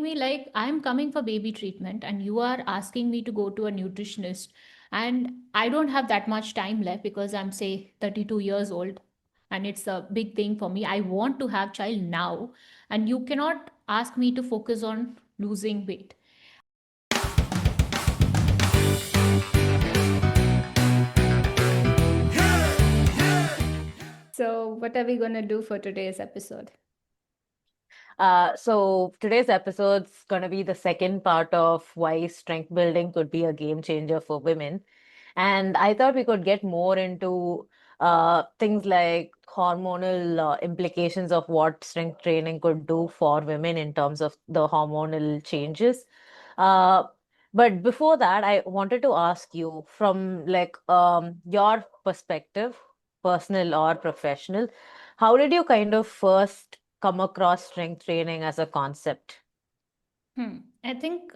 me like I'm coming for baby treatment and you are asking me to go to a nutritionist, and I don't have that much time left because I'm say 32 years old, and it's a big thing for me. I want to have child now, and you cannot ask me to focus on losing weight. So, what are we going to do for today's episode? So today's episode's going to be the second part of why strength building could be a game changer for women. And I thought we could get more into things like hormonal implications of what strength training could do for women in terms of the hormonal changes. Uh, but before that, I wanted to ask you from your perspective, personal or professional, how did you kind of first come across strength training as a concept? I think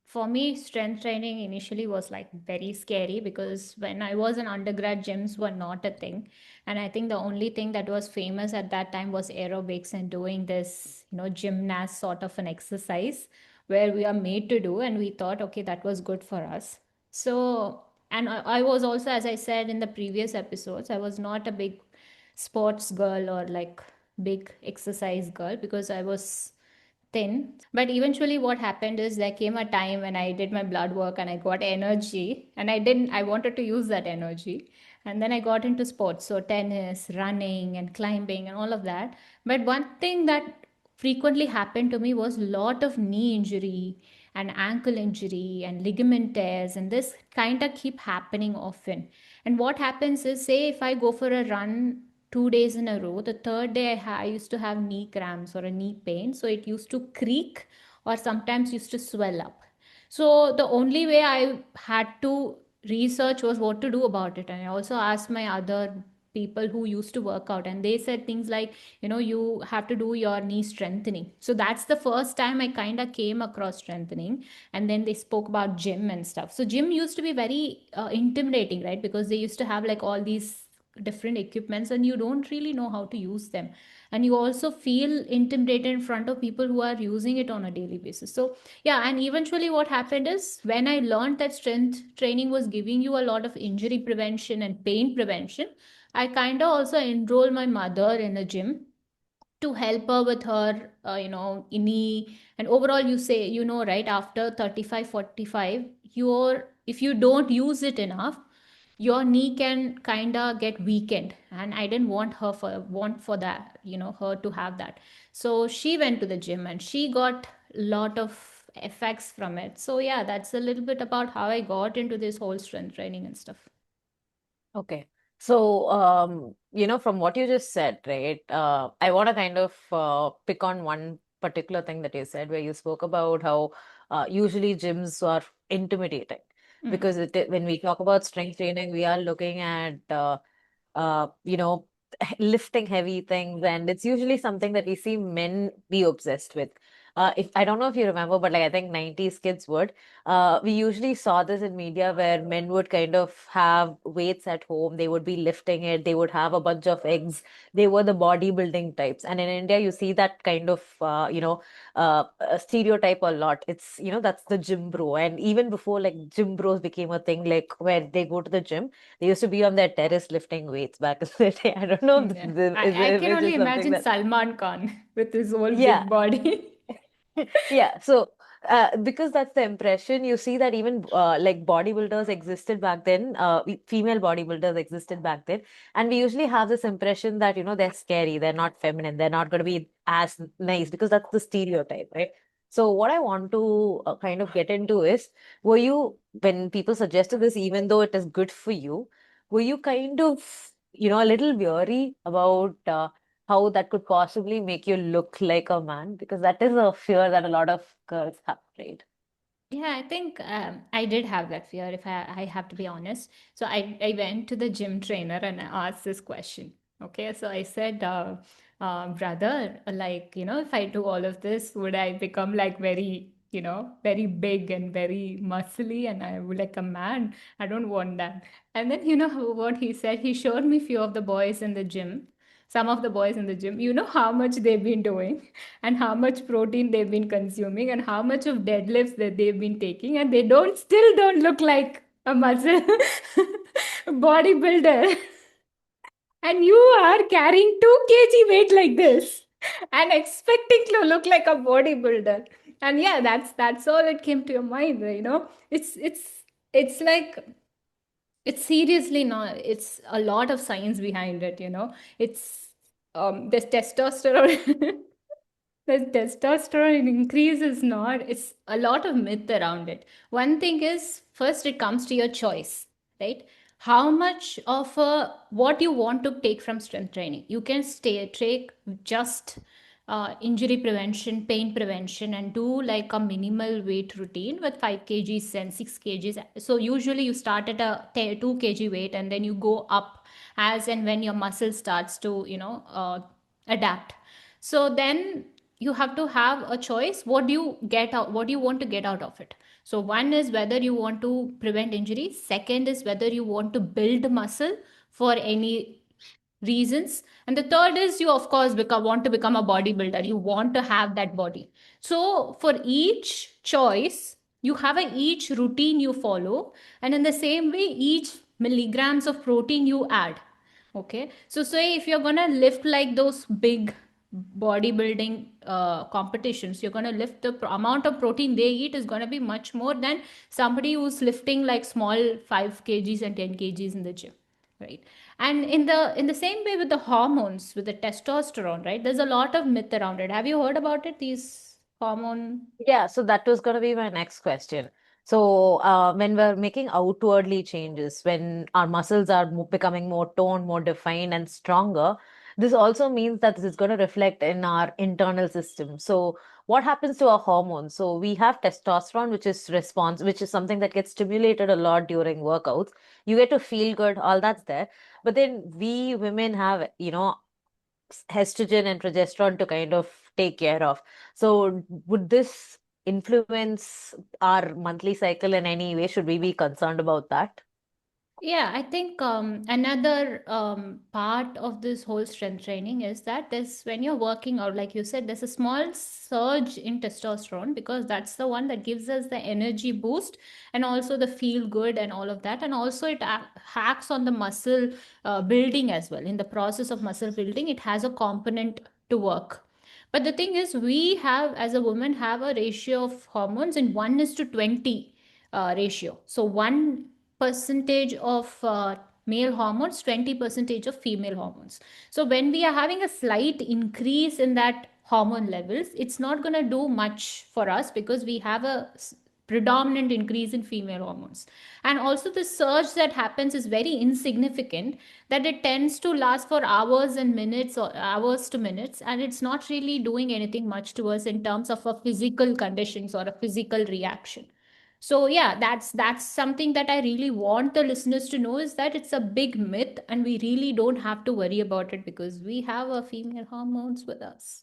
for me, strength training initially was like very scary because when I was an undergrad, gyms were not a thing. And I think the only thing that was famous at that time was aerobics and doing this, gymnast sort of an exercise where we are made to do. And we thought, okay, that was good for us. So, and I was also, as I said in the previous episodes, I was not a big sports girl or like big exercise girl because I was thin. But eventually, what happened is there came a time when I did my blood work and I got energy, and I wanted to use that energy. And then I got into sports, so tennis, running, and climbing, and all of that. But one thing that frequently happened to me was a lot of knee injury and ankle injury and ligament tears, and this kind of keep happening often. And what happens is, say if I go for a run 2 days in a row, the third day I used to have knee cramps or a knee pain, so it used to creak or sometimes used to swell up. So the only way I had to research was what to do about it. And I also asked my other people who used to work out, and they said things like, you have to do your knee strengthening. So that's the first time I kind of came across strengthening. And then they spoke about gym and stuff. So gym used to be very intimidating, right? Because they used to have like all these different equipments and you don't really know how to use them, and you also feel intimidated in front of people who are using it on a daily basis. So yeah, and eventually what happened is when I learned that strength training was giving you a lot of injury prevention and pain prevention, I kind of also enrolled my mother in a gym to help her with her knee. And overall, you say, right after 35, 45, your if you don't use it enough, your knee can kind of get weakened, and I didn't want for that, her to have that. So she went to the gym and she got a lot of effects from it. So yeah, that's a little bit about how I got into this whole strength training and stuff. Okay. So, from what you just said, right, I want to kind of pick on one particular thing that you said, where you spoke about how usually gyms are intimidating Mm. because when we talk about strength training, we are looking at uh, you know, lifting heavy things, and it's usually something that we see men be obsessed with. If I don't know if you remember, but like I think 90s kids would. We usually saw this in media where men would kind of have weights at home. They would be lifting it. They would have a bunch of eggs. They were the bodybuilding types. And in India, you see that kind of, a stereotype a lot. It's, that's the gym bro. And even before like gym bros became a thing, like where they go to the gym, they used to be on their terrace lifting weights back in the day. I don't know if Yeah, this I can is only this something imagine that, Salman Khan with his whole yeah, big body. yeah. So, because that's the impression, you see that even like bodybuilders existed back then, female bodybuilders existed back then. And we usually have this impression that, they're scary, they're not feminine, they're not going to be as nice because that's the stereotype, right? So, what I want to kind of get into is, when people suggested this, even though it is good for you, were you kind of, a little weary about, how that could possibly make you look like a man? Because that is a fear that a lot of girls have, right? Yeah, I think I did have that fear, if I have to be honest. So I went to the gym trainer and I asked this question. Okay, so I said, brother, like, if I do all of this, would I become like very, very big and very muscly and I would like a man? I don't want that. And then, what he said, he showed me few of the boys in the gym. some of the boys in the gym, you know how much they've been doing and how much protein they've been consuming and how much of deadlifts that they've been taking, and they don't still don't look like a muscle bodybuilder. And you are carrying 2 kg weight like this and expecting to look like a bodybuilder. And yeah, that's all it came to your mind, you know. It's like it's seriously not, it's a lot of science behind it, you know. It's there's testosterone. The testosterone increase is not, it's a lot of myth around it. One thing is, first it comes to your choice, right? How much of a, what you want to take from strength training. You can stay take just injury prevention, pain prevention, and do like a minimal weight routine with 5 kgs and 6 kgs. So usually you start at a 2 kg weight and then you go up as and when your muscle starts to, adapt. So then you have to have a choice. What do you get out, what do you want to get out of it? So one is whether you want to prevent injury, second is whether you want to build muscle for any reasons, and the third is you of course want to become a bodybuilder, you want to have that body. So for each choice you have a each routine you follow, and in the same way each milligrams of protein you add. Okay, so say if you're gonna lift like those big bodybuilding competitions, you're gonna lift the amount of protein they eat is gonna be much more than somebody who's lifting like small 5 kgs and 10 kgs in the gym, right? And in the same way with the hormones, with the testosterone, right, there's a lot of myth around it. Have you heard about it, these hormone? Yeah, so that was going to be my next question. So, when we're making outwardly changes, when our muscles are becoming more toned, more defined, and stronger, this also means that this is going to reflect in our internal system. So, what happens to our hormones? So, we have testosterone, which is something that gets stimulated a lot during workouts. You get to feel good, all that's there. But then we women have, estrogen and progesterone to kind of take care of. So, would this influence our monthly cycle in any way? Should we be concerned about that? Yeah, I think another part of this whole strength training is that this, when you're working out, like you said, there's a small surge in testosterone because that's the one that gives us the energy boost and also the feel good and all of that. And also it hacks on the muscle building as well. In the process of muscle building, it has a component to work. But the thing is, we have, as a woman, have a ratio of hormones in 1 is to 20 ratio. So 1% of male hormones, 20 percentage of female hormones. So when we are having a slight increase in that hormone levels, it's not going to do much for us because we have a predominant increase in female hormones. And also the surge that happens is very insignificant, that it tends to last for hours and minutes or hours to minutes, and it's not really doing anything much to us in terms of a physical conditions or a physical reaction. So yeah, that's something that I really want the listeners to know, is that it's a big myth and we really don't have to worry about it because we have our female hormones with us.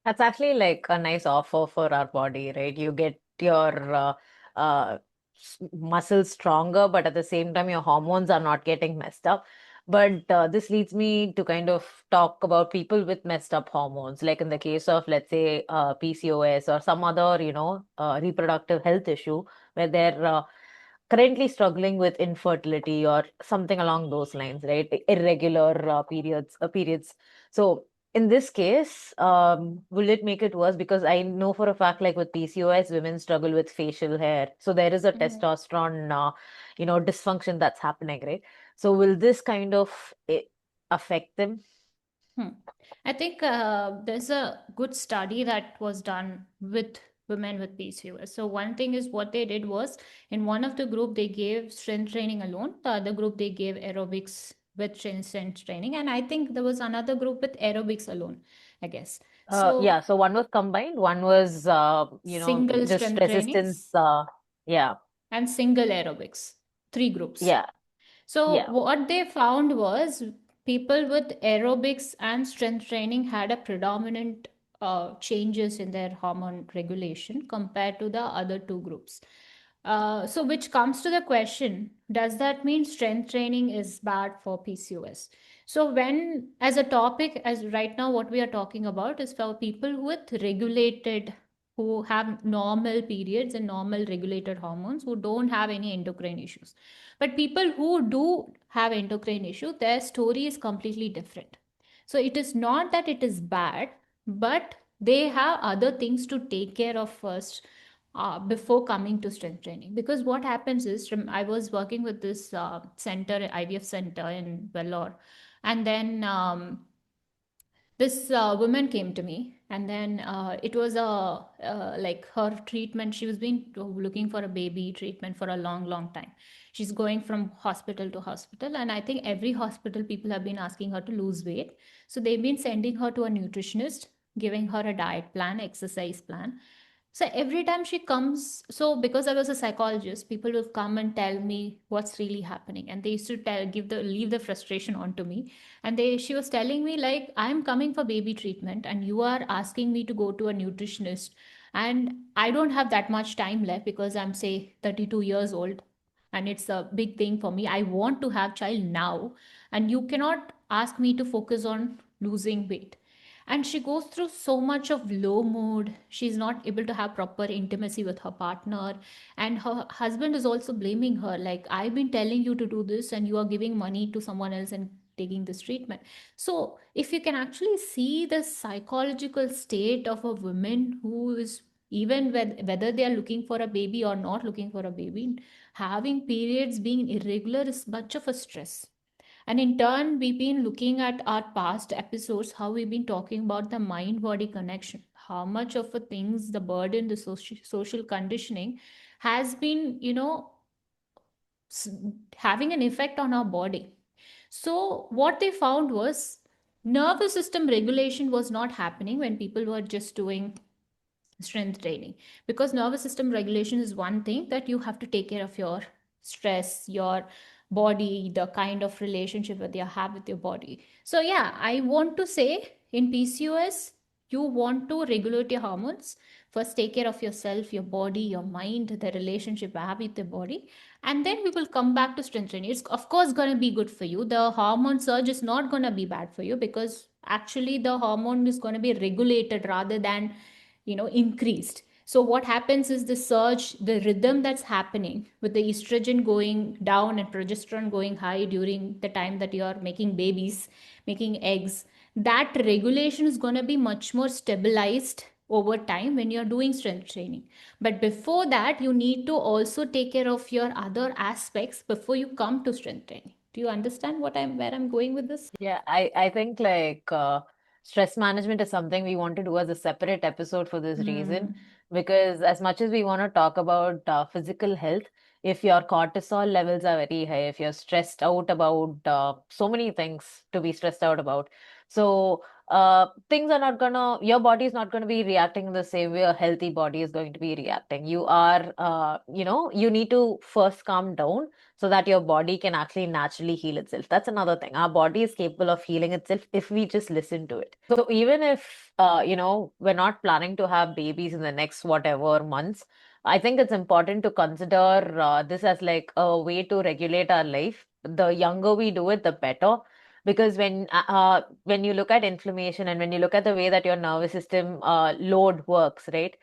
That's actually like a nice offer for our body, right? You get your uh, muscles stronger, but at the same time, your hormones are not getting messed up. But this leads me to kind of talk about people with messed up hormones, like in the case of, let's say, PCOS or some other, reproductive health issue where they're currently struggling with infertility or something along those lines, right? Irregular periods. So in this case, will it make it worse? Because I know for a fact, like with PCOS, women struggle with facial hair. So there is a Mhm. testosterone, dysfunction that's happening, right? So will this kind of affect them? Hmm. I think there's a good study that was done with women with PCOS. So one thing is what they did was, in one of the group they gave strength training alone. The other group they gave aerobics with strength training, and I think there was another group with aerobics alone, I guess. Yeah, So so one was combined, one was, single just strength resistance. trainings Yeah, and single aerobics, three groups. yeah, So yeah. what they found was people with aerobics and strength training had a predominant changes in their hormone regulation compared to the other two groups. So, which comes to the question, does that mean strength training is bad for PCOS? So, when, as a topic, as right now, what we are talking about is for people with regulated, who have normal periods and normal regulated hormones, who don't have any endocrine issues. But people who do have endocrine issue, their story is completely different. So, it is not that it is bad, but they have other things to take care of first before coming to strength training. Because what happens is, I was working with this center, IVF center in Vellore, and then this woman came to me, and then it was a like her treatment. She was been looking for a baby treatment for a long, long time. She's going from hospital to hospital, and I think every hospital people have been asking her to lose weight. So they've been sending her to a nutritionist, giving her a diet plan, exercise plan. So every time she comes, so because I was a psychologist, people will come and tell me what's really happening, and they used to leave the frustration onto me. And she was telling me like, I'm coming for baby treatment, and you are asking me to go to a nutritionist, and I don't have that much time left because I'm say 32 years old, and it's a big thing for me. I want to have child now, and you cannot ask me to focus on losing weight. And she goes through so much of low mood. She's not able to have proper intimacy with her partner, and her husband is also blaming her like, I've been telling you to do this and you are giving money to someone else and taking this treatment. So if you can actually see the psychological state of a woman who is, even whether they are looking for a baby or not looking for a baby, having periods being irregular is much of a stress. And in turn, we've been looking at our past episodes, how we've been talking about the mind body connection, how much of a things, the burden, the social conditioning has been, s- having an effect on our body. So, what they found was nervous system regulation was not happening when people were just doing strength training, because nervous system regulation is one thing that you have to take care of your stress, your body, the kind of relationship that you have with your body. So yeah, I want to say, in PCOS, you want to regulate your hormones. First take care of yourself, your body, your mind, the relationship you have with the body, and then we will come back to strength training. It's of course going to be good for you. The hormone surge is not going to be bad for you, because actually the hormone is going to be regulated rather than increased. So what happens is the surge, the rhythm that's happening with the estrogen going down and progesterone going high during the time that you are making babies, making eggs, that regulation is going to be much more stabilized over time when you're doing strength training. But before that, you need to also take care of your other aspects before you come to strength training. Do you understand where I'm going with this? Yeah, I think like stress management is something we want to do as a separate episode for this reason, Hmm. because as much as we want to talk about physical health, if your cortisol levels are very high, if you're stressed out about so many things to be stressed out about, so things are not gonna, your body is not gonna be reacting in the same way a healthy body is going to be reacting. You are, you need to first calm down so that your body can actually naturally heal itself. That's another thing. Our body is capable of healing itself if we just listen to it. So even if we're not planning to have babies in the next whatever months, I think it's important to consider this as like a way to regulate our life. The younger we do it, the better. Because when you look at inflammation and when you look at the way that your nervous system load works, right?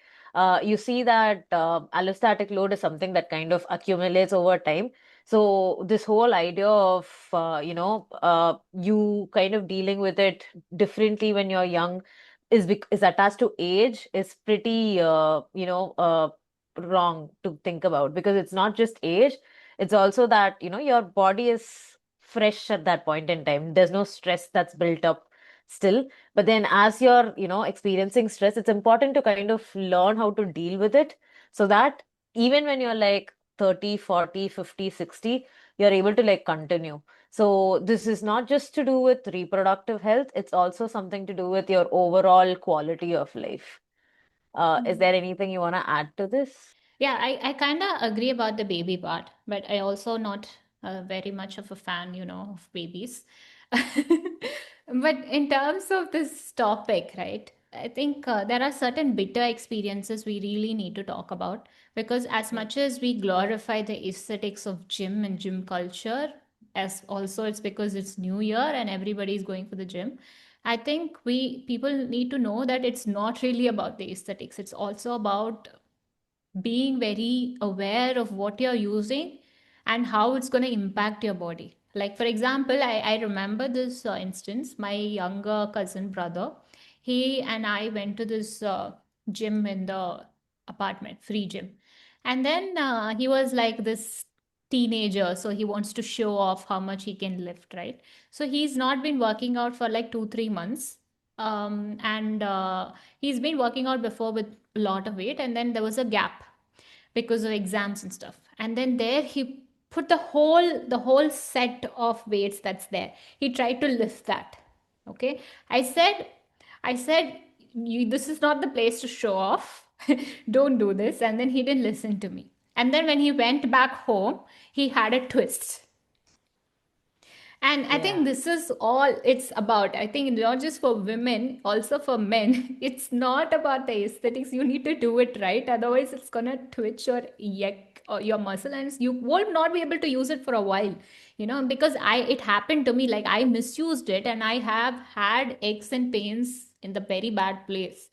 You see that allostatic load is something that kind of accumulates over time. So this whole idea of you kind of dealing with it differently when you're young is attached to age is pretty wrong to think about, because it's not just age, it's also that your body is fresh at that point in time. There's no stress that's built up still. But then as you're experiencing stress, it's important to kind of learn how to deal with it, so that even when you're like 30, 40, 50, 60, you're able to like continue. So this is not just to do with reproductive health, it's also something to do with your overall quality of life. Is there anything you want to add to this? Yeah, I kind of agree about the baby part, but I also not very much of a fan, of babies. But in terms of this topic, right? I think there are certain bitter experiences we really need to talk about, because as Mm. much as we glorify the aesthetics of gym and gym culture, as also it's because it's New Year and everybody is going for the gym. I think we people need to know that it's not really about the aesthetics. It's also about being very aware of what you're using and how it's going to impact your body. Like, for example, I remember this instance. My younger cousin brother, he and I went to this gym in the apartment, free gym. And then he was like this teenager, so he wants to show off how much he can lift, right? So he's not been working out for like 2, 3 months. And he's been working out before with a lot of weight, and then there was a gap because of exams and stuff. And then there he put the whole set of weights that's there. He tried to lift that. Okay. I said this is not the place to show off. Don't do this. And then he didn't listen to me. And then when he went back home, he had a twist. And I think Yeah. this is all it's about. I think not just for women, also for men. It's not about the aesthetics. You need to do it right. Otherwise, it's gonna twitch or yuck or your muscle, and you will not be able to use it for a while. Because it happened to me. Like, I misused it, and I have had aches and pains in the very bad place.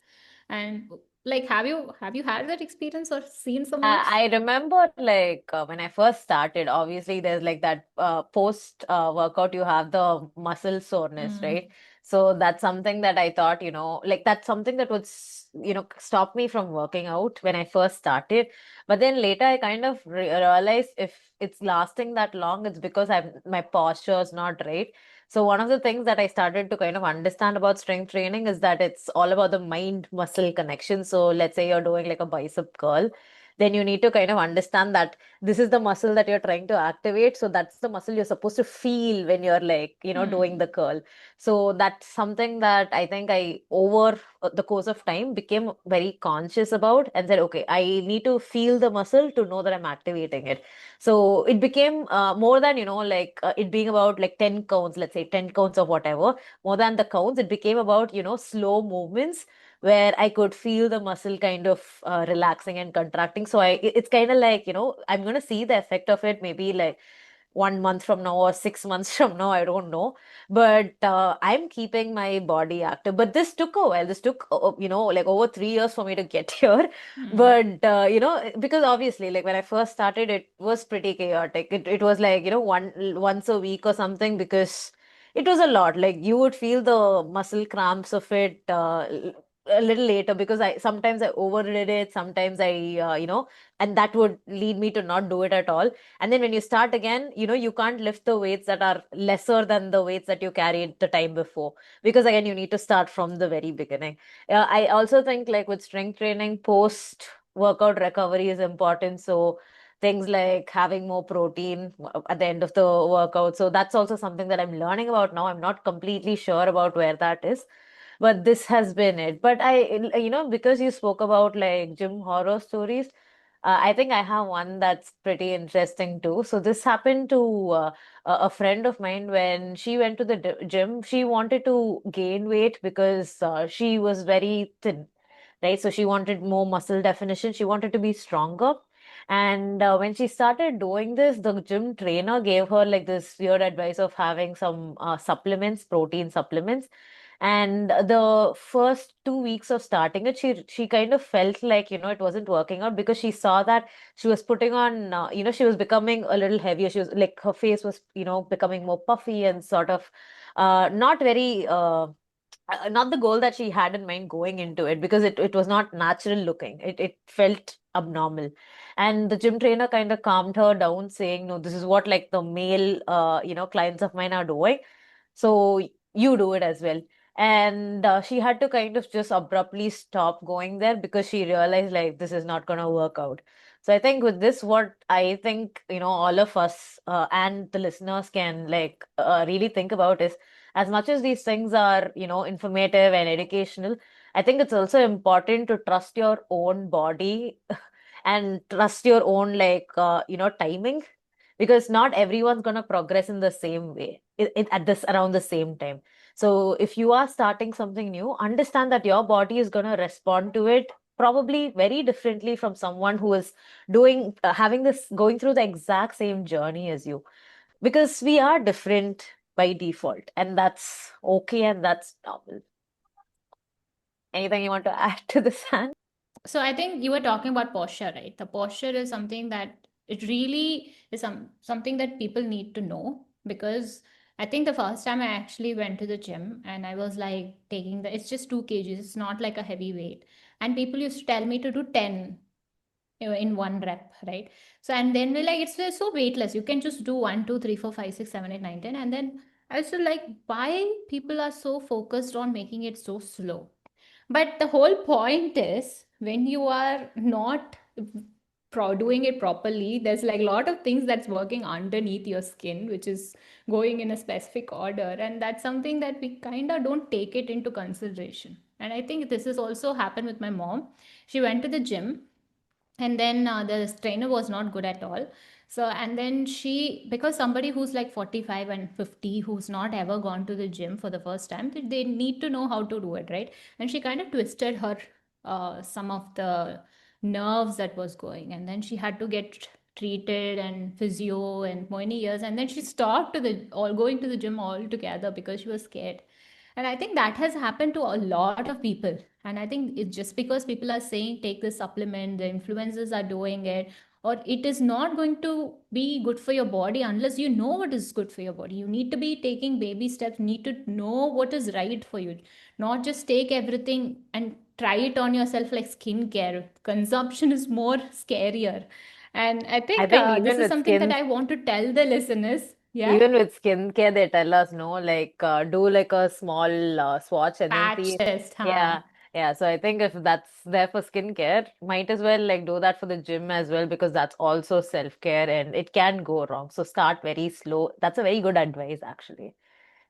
And like, have you had that experience or seen someone? I remember like when I first started, obviously there's like that post workout you have the muscle soreness, right? Mm. So that's something that I thought, like that's something that would, stop me from working out when I first started. But then later I kind of realized if it's lasting that long, it's because my posture is not right. So one of the things that I started to kind of understand about strength training is that it's all about the mind muscle connection. So let's say you're doing like a bicep curl, then you need to kind of understand that this is the muscle that you're trying to activate. So that's the muscle you're supposed to feel when you're like, doing the Mm. curl. So that's something that I think I, over the course of time, became very conscious about and said, okay, I need to feel the muscle to know that I'm activating it. So it became more than, like it being about like 10 counts, let's say 10 counts of whatever, more than the counts, it became about, slow movements where I could feel the muscle kind of relaxing and contracting. So it's kind of like, I'm going to see the effect of it maybe like 1 month from now or 6 months from now, I don't know. But I'm keeping my body active. But this took a while. This took, like over 3 years for me to get here. Mm. But, because obviously, like when I first started, it was pretty chaotic. It was like, once a week or something because it was a lot. Like you would feel the muscle cramps of it a little later because I sometimes I overdid it, sometimes I, and that would lead me to not do it at all. And then when you start again, you can't lift the weights that are lesser than the weights that you carried the time before. Because again, you need to start from the very beginning. I also think like with strength training, post workout recovery is important. So things like having more protein at the end of the workout. So that's also something that I'm learning about now. I'm not completely sure about where that is, but this has been it. But because you spoke about like gym horror stories, I think I have one that's pretty interesting too. So this happened to a friend of mine when she went to the gym. She wanted to gain weight because she was very thin, right? So she wanted more muscle definition. She wanted to be stronger. And when she started doing this, the gym trainer gave her like this weird advice of having some supplements, protein supplements. And the first 2 weeks of starting it, she kind of felt like, it wasn't working out because she saw that she was putting on, she was becoming a little heavier. She was like, her face was, becoming more puffy and sort of not very not the goal that she had in mind going into it because it was not natural looking. It felt abnormal. And the gym trainer kind of calmed her down saying, no, this is what like the male clients of mine are doing, so you do it as well. And she had to kind of just abruptly stop going there because she realized like this is not going to work out. So I think with this, what I think, all of us and the listeners can like really think about is, as much as these things are, informative and educational, I think it's also important to trust your own body and trust your own like timing, because not everyone's going to progress in the same way at this around the same time. So if you are starting something new, understand that your body is going to respond to it probably very differently from someone who is doing having this going through the exact same journey as you, because we are different by default, and that's okay, and that's normal. Anything you want to add to this, Anne? So I think you were talking about posture, right? The posture is something that it really is something that people need to know, because I think the first time I actually went to the gym and I was like taking it's just 2 kgs, it's not like a heavy weight. And people used to tell me to do 10 in one rep, right? So, and then we're like, it's so weightless. You can just do 1, 2, 3, 4, 5, 6, 7, 8, 9, 10. And then I was like, why people are so focused on making it so slow? But the whole point is when you are not doing it properly, there's like a lot of things that's working underneath your skin, which is going in a specific order. And that's something that we kind of don't take it into consideration. And I think this has also happened with my mom. She went to the gym, and then the trainer was not good at all. So, and then she, because somebody who's like 45 and 50 who's not ever gone to the gym for the first time, they need to know how to do it, right? And she kind of twisted her some of the nerves that was going, and then she had to get treated and physio and many years, and then she stopped to the all going to the gym altogether because she was scared. And I think that has happened to a lot of people. And I think it's just because people are saying take this supplement, the influencers are doing it, or it is not going to be good for your body unless you know what is good for your body. You need to be taking baby steps, need to know what is right for you, not just take everything and try it on yourself like skincare. Consumption is more scarier. And I I think think this is something that I want to tell the listeners. Yeah. even with skincare, they tell us no, like do like a small swatch and then Patch see. test, huh? Yeah, yeah. So I think if that's there for skincare, might as well like do that for the gym as well, because that's also self-care and it can go wrong. So start very slow. That's a very good advice, actually.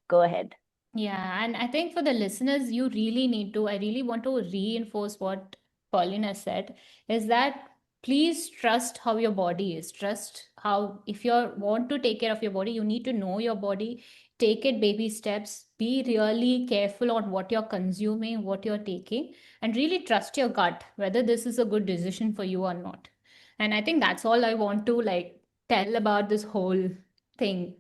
Go ahead. Yeah, and I think for the listeners, you really need to, I really want to reinforce what Pauline has said, is that please trust how your body is. Trust how, if you want to take care of your body, you need to know your body, take it baby steps, be really careful on what you're consuming, what you're taking, and really trust your gut, whether this is a good decision for you or not. And I think that's all I want to like tell about this whole thing.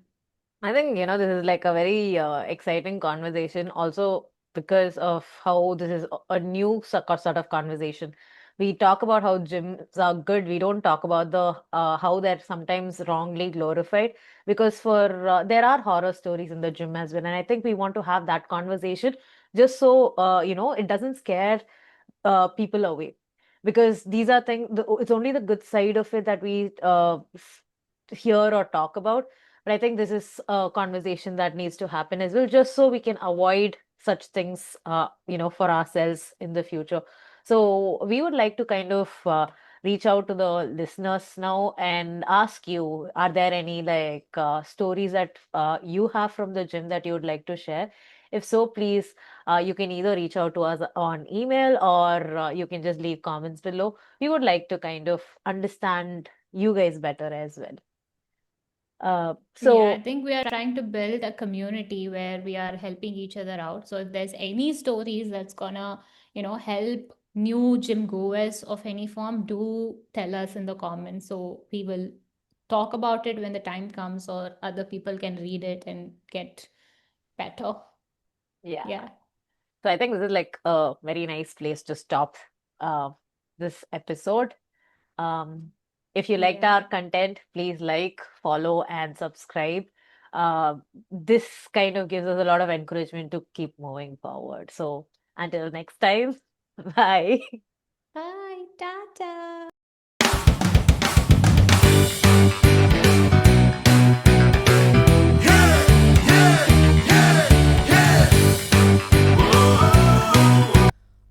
I think, this is like a very exciting conversation also because of how this is a new sort of conversation. We talk about how gyms are good. We don't talk about the how they're sometimes wrongly glorified, because for there are horror stories in the gym as well. And I think we want to have that conversation just so it doesn't scare people away, because these are things, it's only the good side of it that we hear or talk about. But I think this is a conversation that needs to happen as well, just so we can avoid such things for ourselves in the future. So we would like to kind of reach out to the listeners now and ask you, are there any like stories that you have from the gym that you would like to share? If so, please, you can either reach out to us on email, or you can just leave comments below. We would like to kind of understand you guys better as well. Yeah, I So think we are trying to build a community where we are helping each other out. So if there's any stories that's gonna, help new gym goers of any form, do tell us in the comments. So we will talk about it when the time comes, or other people can read it and get better. yeah, Yeah. so I think this is like a very nice place to stop uh, this episode. Um, if you liked Yeah. our content, please like, follow, and subscribe. Uh, this kind of gives us a lot of encouragement to keep moving forward. So until next time, bye. Bye. Tata.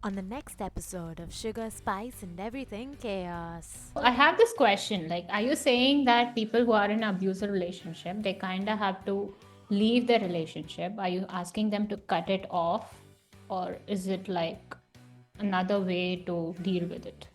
On the next episode of Sugar, Spice, and Everything Chaos. I have this question, like, are you saying that people who are in an abusive relationship, they kind of have to leave the relationship? Are you asking them to cut it off, or is it like another way to deal with it?